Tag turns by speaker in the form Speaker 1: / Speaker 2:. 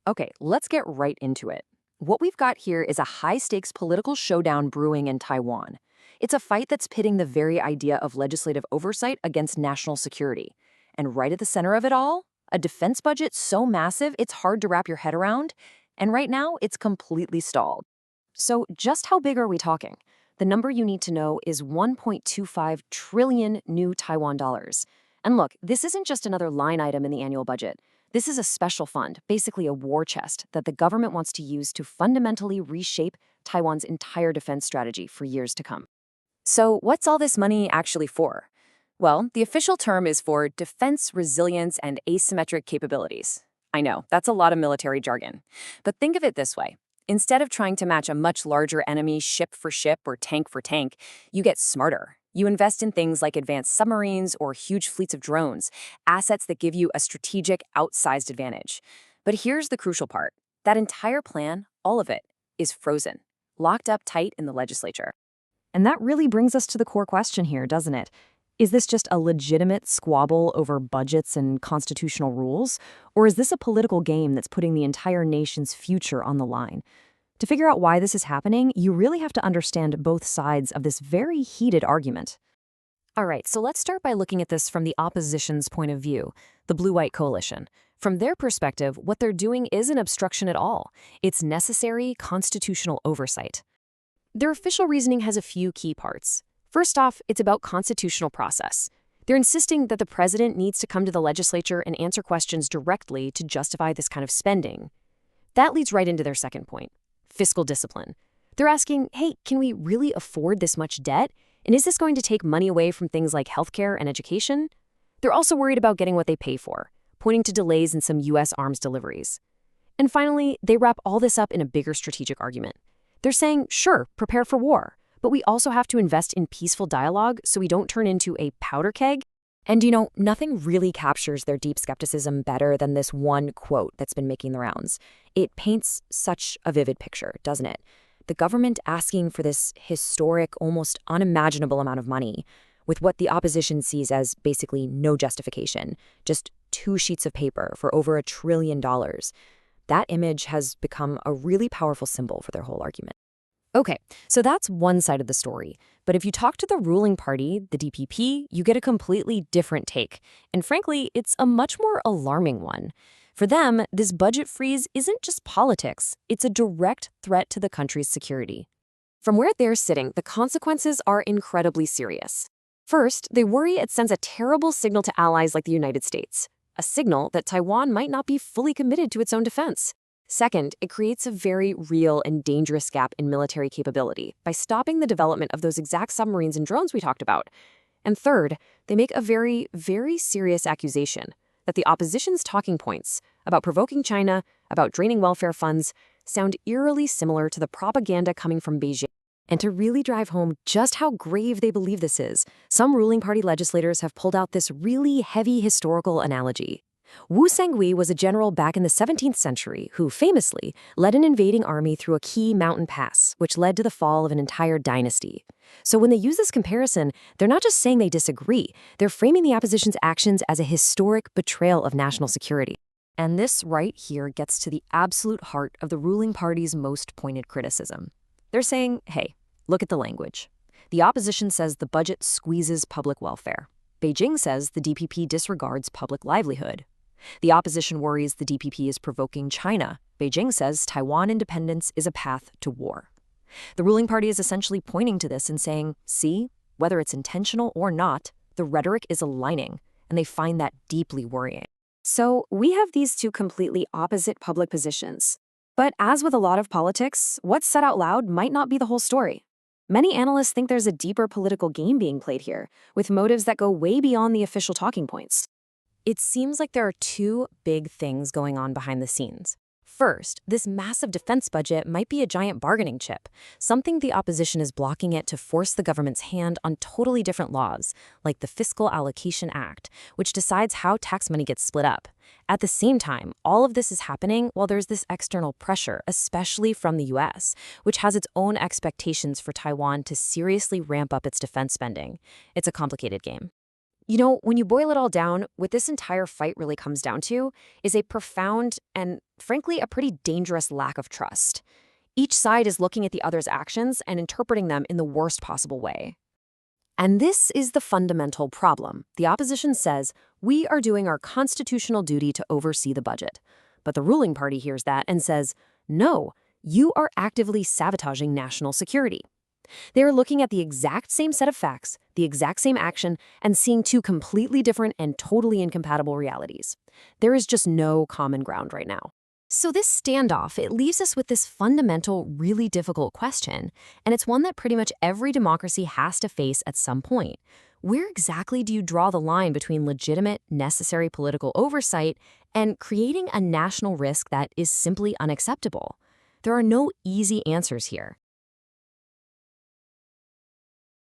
Speaker 1: Okay, let's get right into it. What we've got here is a high-stakes political showdown brewing in Taiwan. It's a fight that's pitting the very idea of legislative oversight against national security. And right at the center of it all, a defense budget so massive it's hard to wrap your head around. And right now, it's completely stalled. So just how big are we talking? The number you need to know is 1.25 trillion new Taiwan dollars. And look, this isn't just another line item in the annual budget. This is a special fund, basically a war chest, that the government wants to use to fundamentally reshape Taiwan's entire defense strategy for years to come. So what's all this money actually for? Well, the official term is for defense, resilience, and asymmetric capabilities. I know, that's a lot of military jargon. But think of it this way. Instead of trying to match a much larger enemy ship for ship or tank for tank, you get smarter. You invest in things like advanced submarines or huge fleets of drones, assets that give you a strategic, outsized advantage. But here's the crucial part. That entire plan, all of it, is frozen, locked up tight in the legislature. And that really brings us to the core question here, doesn't it? Is this just a legitimate squabble over budgets and constitutional rules? Or is this a political game that's putting the entire nation's future on the line? To figure out why this is happening, you really have to understand both sides of this very heated argument. All right, so let's start by looking at this from the opposition's point of view, the blue-white coalition. From their perspective, what they're doing isn't obstruction at all. It's necessary constitutional oversight. Their official reasoning has a few key parts. First off, it's about constitutional process. They're insisting that the president needs to come to the legislature and answer questions directly to justify this kind of spending. That leads right into their second point. Fiscal discipline. They're asking, hey, can we really afford this much debt? And is this going to take money away from things like healthcare and education? They're also worried about getting what they pay for, pointing to delays in some U.S. arms deliveries. And finally, they wrap all this up in a bigger strategic argument. They're saying, sure, prepare for war, but we also have to invest in peaceful dialogue so we don't turn into a powder keg. And nothing really captures their deep skepticism better than this one quote that's been making the rounds. It paints such a vivid picture, doesn't it? The government asking for this historic, almost unimaginable amount of money, with what the opposition sees as basically no justification, just 2 sheets of paper for over $1 trillion. That image has become a really powerful symbol for their whole argument. Okay, so that's one side of the story. But if you talk to the ruling party, the DPP, you get a completely different take. And frankly, it's a much more alarming one. For them, this budget freeze isn't just politics. It's a direct threat to the country's security. From where they're sitting, the consequences are incredibly serious. First, they worry it sends a terrible signal to allies like the United States, a signal that Taiwan might not be fully committed to its own defense. Second, it creates a very real and dangerous gap in military capability by stopping the development of those exact submarines and drones we talked about. And third, they make a very, very serious accusation that the opposition's talking points about provoking China, about draining welfare funds, sound eerily similar to the propaganda coming from Beijing. And to really drive home just how grave they believe this is, some ruling party legislators have pulled out this really heavy historical analogy. Wu Sangui was a general back in the 17th century who famously led an invading army through a key mountain pass, which led to the fall of an entire dynasty. So when they use this comparison, they're not just saying they disagree, they're framing the opposition's actions as a historic betrayal of national security. And this right here gets to the absolute heart of the ruling party's most pointed criticism. They're saying, hey, look at the language. The opposition says the budget squeezes public welfare. Beijing says the DPP disregards public livelihood. The opposition worries the DPP is provoking China. Beijing says Taiwan independence is a path to war. The ruling party is essentially pointing to this and saying, see, whether it's intentional or not, the rhetoric is aligning, and they find that deeply worrying. So we have these two completely opposite public positions. But as with a lot of politics, what's said out loud might not be the whole story. Many analysts think there's a deeper political game being played here, with motives that go way beyond the official talking points. It seems like there are two big things going on behind the scenes. First, this massive defense budget might be a giant bargaining chip, something the opposition is blocking it to force the government's hand on totally different laws, like the Fiscal Allocation Act, which decides how tax money gets split up. At the same time, all of this is happening while there's this external pressure, especially from the U.S., which has its own expectations for Taiwan to seriously ramp up its defense spending. It's a complicated game. When you boil it all down, what this entire fight really comes down to is a profound and, frankly, a pretty dangerous lack of trust. Each side is looking at the other's actions and interpreting them in the worst possible way. And this is the fundamental problem. The opposition says, we are doing our constitutional duty to oversee the budget. But the ruling party hears that and says, no, you are actively sabotaging national security. They are looking at the exact same set of facts, the exact same action, and seeing two completely different and totally incompatible realities. There is just no common ground right now. So this standoff, it leaves us with this fundamental, really difficult question, and it's one that pretty much every democracy has to face at some point. Where exactly do you draw the line between legitimate, necessary political oversight and creating a national risk that is simply unacceptable? There are no easy answers here.